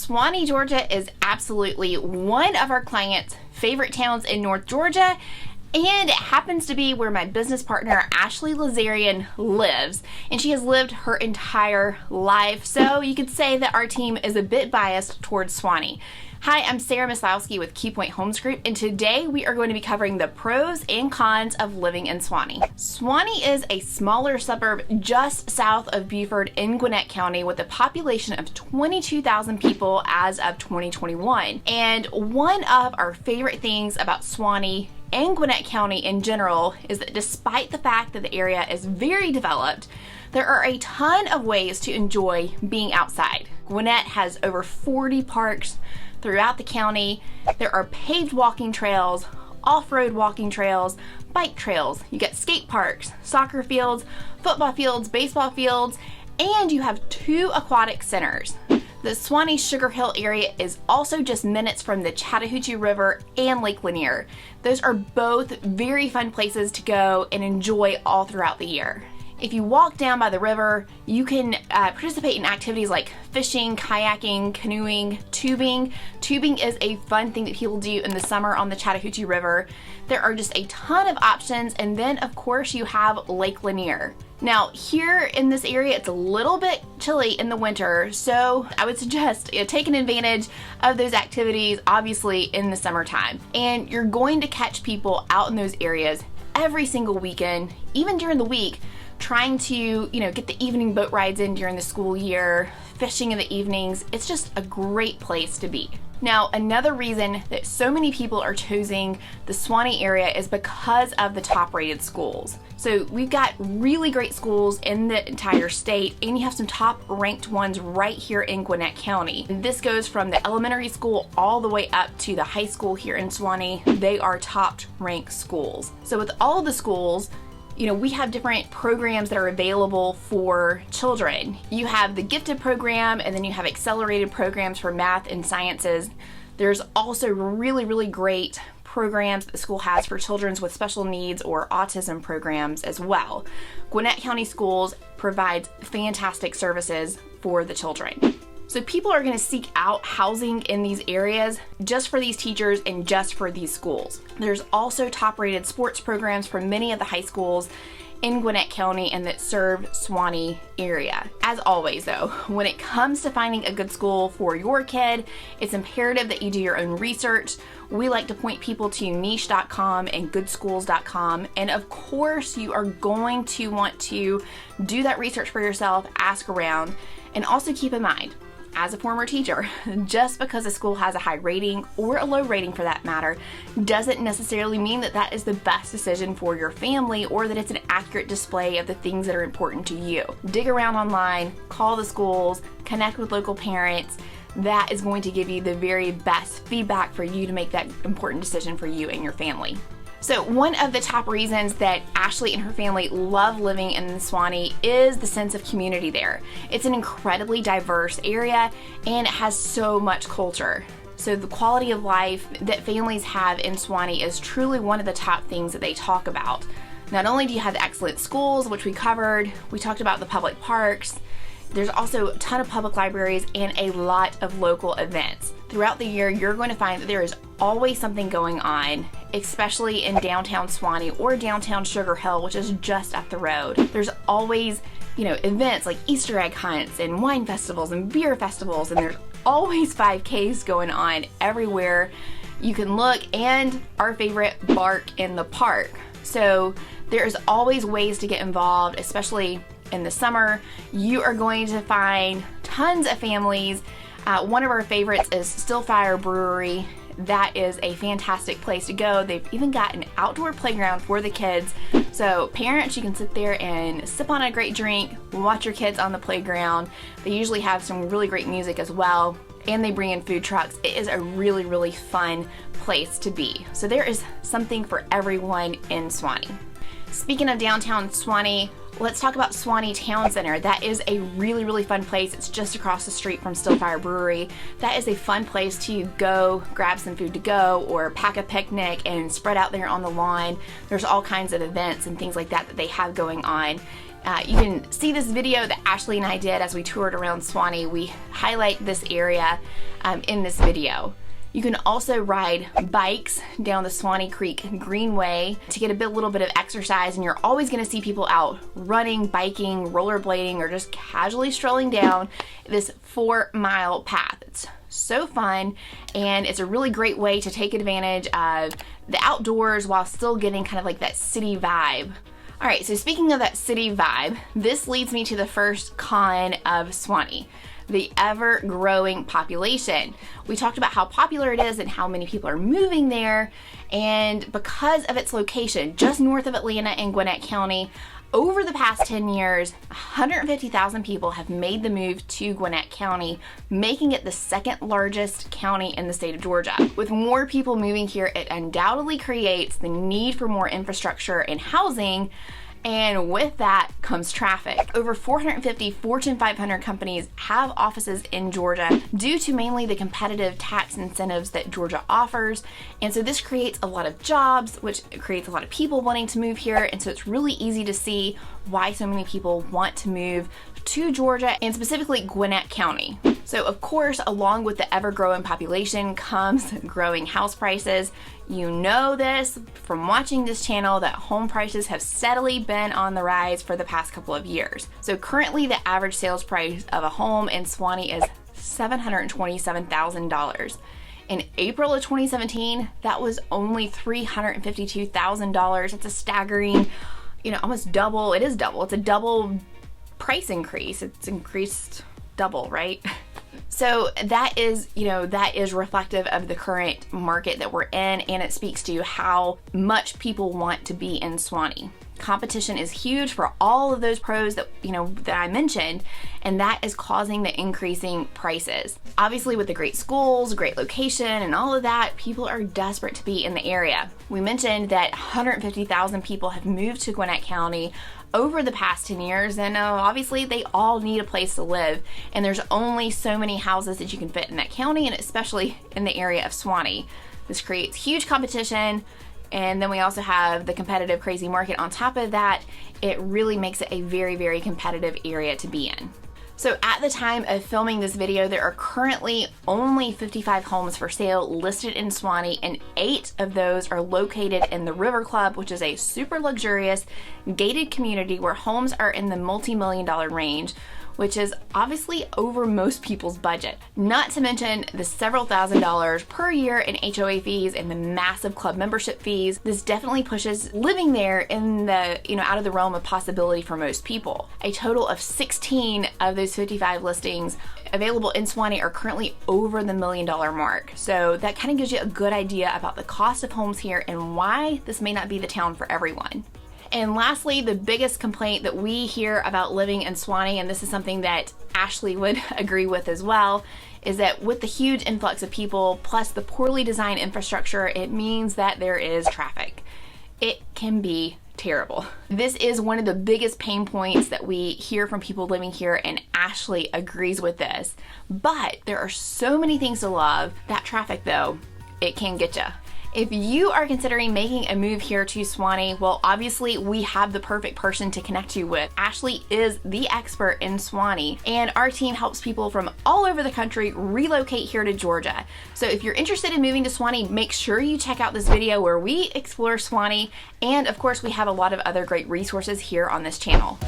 Suwanee, Georgia is absolutely one of our clients' favorite towns in North Georgia, and it happens to be where my business partner Ashley Lazarian lives, and she has lived her entire life, so you could say that our team is a bit biased towards Suwanee. Hi, I'm Sarah Mislowski with KeyPoint Homes Group, and today we are going to be covering the pros and cons of living in Suwanee. Suwanee is a smaller suburb just south of Beaufort in Gwinnett County with a population of 22,000 people as of 2021. And one of our favorite things about Suwanee and Gwinnett County in general is that despite the fact that the area is very developed, there are a ton of ways to enjoy being outside. Gwinnett has over 40 parks throughout the county. There are paved walking trails, off-road walking trails, bike trails. You get skate parks, soccer fields, football fields, baseball fields, and you have 2 aquatic centers. The Suwanee Sugar Hill area is also just minutes from the Chattahoochee River and Lake Lanier. Those are both very fun places to go and enjoy all throughout the year. If you walk down by the river, you can participate in activities like fishing, kayaking, canoeing, tubing. Tubing is a fun thing that people do in the summer on the Chattahoochee River. There are just a ton of options, and then of course you have Lake Lanier. Now here in this area it's a little bit chilly in the winter, so I would suggest taking advantage of those activities obviously in the summertime. And you're going to catch people out in those areas every single weekend, even during the week, trying to, get the evening boat rides in during the school year, fishing in the evenings. It's just a great place to be. Now, another reason that so many people are choosing the Suwanee area is because of the top-rated schools. So we've got really great schools in the entire state, and you have some top-ranked ones right here in Gwinnett County. And this goes from the elementary school all the way up to the high school here in Suwanee. They are top-ranked schools. So with all of the schools, we have different programs that are available for children. You have the gifted program, and then you have accelerated programs for math and sciences. There's also really great programs that the school has for children with special needs or autism programs as well. Gwinnett County Schools provides fantastic services for the children. So people are going to seek out housing in these areas just for these teachers and just for these schools. There's also top-rated sports programs for many of the high schools in Gwinnett County and that serve Suwanee area. As always though, when it comes to finding a good school for your kid, it's imperative that you do your own research. We like to point people to niche.com and goodschools.com, and of course you are going to want to do that research for yourself, ask around, and also keep in mind, as a former teacher, just because a school has a high rating, or a low rating for that matter, doesn't necessarily mean that that is the best decision for your family or that it's an accurate display of the things that are important to you. Dig around online, call the schools, connect with local parents. That is going to give you the very best feedback for you to make that important decision for you and your family. So one of the top reasons that Ashley and her family love living in Suwanee is the sense of community there. It's an incredibly diverse area and it has so much culture. So the quality of life that families have in Suwanee is truly one of the top things that they talk about. Not only do you have the excellent schools, which we covered, we talked about the public parks, there's also a ton of public libraries and a lot of local events. Throughout the year, you're going to find that there is always something going on, especially in downtown Suwanee or downtown Sugar Hill, which is just up the road. There's always, events like Easter egg hunts and wine festivals and beer festivals, and there's always 5Ks going on everywhere you can look, and our favorite, Bark in the Park. So there's always ways to get involved, especially in the summer. You are going to find tons of families. One of our favorites is Stillfire Brewery. That is a fantastic place to go. They've even got an outdoor playground for the kids. So parents, you can sit there and sip on a great drink, watch your kids on the playground. They usually have some really great music as well, and they bring in food trucks. It is a really fun place to be. So there is something for everyone in Suwanee. Speaking of downtown Suwanee, let's talk about Suwanee Town Center. That is a really fun place. It's just across the street from Stillfire Brewery. That is a fun place to go grab some food to go or pack a picnic and spread out there on the lawn. There's all kinds of events and things like that that they have going on. You can see this video that Ashley and I did as we toured around Suwanee. We highlight this area in this video. You can also ride bikes down the Suwanee Creek Greenway to get a little bit of exercise, and you're always going to see people out running, biking, rollerblading, or just casually strolling down this 4-mile path. It's so fun, and it's a really great way to take advantage of the outdoors while still getting kind of like that city vibe. All right, so speaking of that city vibe, this leads me to the first con of Suwanee: the ever-growing population. We talked about how popular it is and how many people are moving there, and because of its location just north of Atlanta in Gwinnett County, over the past 10 years, 150,000 people have made the move to Gwinnett County, making it the second largest county in the state of Georgia. With more people moving here, it undoubtedly creates the need for more infrastructure and housing, and with that comes traffic. Over 450 Fortune 500 companies have offices in Georgia due to mainly the competitive tax incentives that Georgia offers. And so this creates a lot of jobs, which creates a lot of people wanting to move here. And so it's really easy to see why so many people want to move to Georgia, and specifically Gwinnett County. So of course, along with the ever-growing population comes growing house prices. You know this from watching this channel that home prices have steadily been on the rise for the past couple of years. So currently the average sales price of a home in Suwanee is $727,000. In April of 2017, that was only $352,000. It's a staggering, almost double. It is double. It's a double price increase. It's increased double, right? So that is, that is reflective of the current market that we're in, and it speaks to how much people want to be in Suwanee. Competition is huge for all of those pros that, that I mentioned, and that is causing the increasing prices. Obviously, with the great schools, great location, and all of that, people are desperate to be in the area. We mentioned that 150,000 people have moved to Gwinnett County over the past 10 years, and obviously they all need a place to live, and there's only so many houses that you can fit in that county, and especially in the area of Suwanee. This creates huge competition, and then we also have the competitive crazy market on top of that. It really makes it a very, very competitive area to be in. So at the time of filming this video, there are currently only 55 homes for sale listed in Suwanee, and 8 of those are located in the River Club, which is a super luxurious gated community where homes are in the multi-million-dollar range, which is obviously over most people's budget. Not to mention the several $1,000s per year in HOA fees and the massive club membership fees. This definitely pushes living there in the, out of the realm of possibility for most people. A total of 16 of those 55 listings available in Suwanee are currently over the $1 million mark. So that kind of gives you a good idea about the cost of homes here and why this may not be the town for everyone. And lastly, the biggest complaint that we hear about living in Suwanee, and this is something that Ashley would agree with as well, is that with the huge influx of people plus the poorly designed infrastructure, it means that there is traffic. It can be terrible. This is one of the biggest pain points that we hear from people living here, and Ashley agrees with this. But there are so many things to love. That traffic though, it can get you. If you are considering making a move here to Suwanee, well, obviously we have the perfect person to connect you with. Ashley is the expert in Suwanee, and our team helps people from all over the country relocate here to Georgia. So if you're interested in moving to Suwanee, make sure you check out this video where we explore Suwanee, and of course we have a lot of other great resources here on this channel.